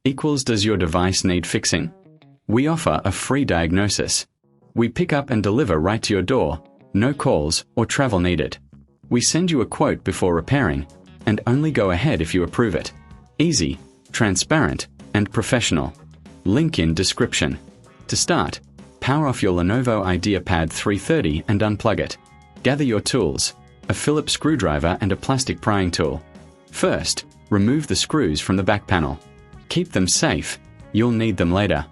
equals does your device need fixing? We offer a free diagnosis. We pick up and deliver right to your door, no calls or travel needed. We send you a quote before repairing, and only go ahead if you approve it. Easy, transparent, and professional. Link in description. To start, power off your Lenovo IdeaPad 330 and unplug it. Gather your tools, a Phillips screwdriver and a plastic prying tool. First, remove the screws from the back panel. Keep them safe, you'll need them later.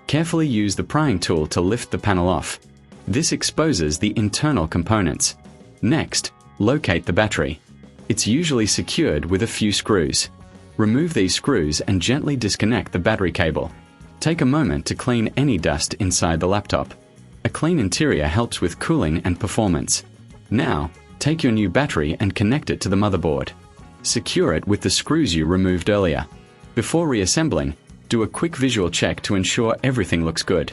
Carefully use the prying tool to lift the panel off. This exposes the internal components. Next, locate the battery. It's usually secured with a few screws. Remove these screws and gently disconnect the battery cable. Take a moment to clean any dust inside the laptop. A clean interior helps with cooling and performance. Now, take your new battery and connect it to the motherboard. Secure it with the screws you removed earlier. Before reassembling, do a quick visual check to ensure everything looks good.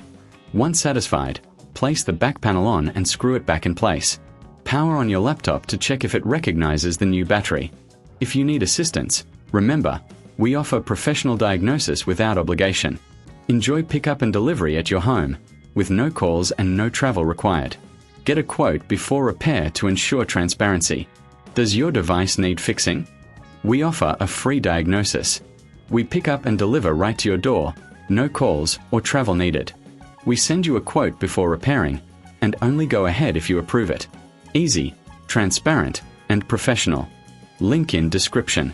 Once satisfied, place the back panel on and screw it back in place. Power on your laptop to check if it recognizes the new battery. If you need assistance, remember, we offer professional diagnosis without obligation. Enjoy pickup and delivery at your home, with no calls and no travel required. Get a quote before repair to ensure transparency. Does your device need fixing? We offer a free diagnosis. We pick up and deliver right to your door, no calls or travel needed. We send you a quote before repairing, and only go ahead if you approve it. Easy, transparent, and professional. Link in description.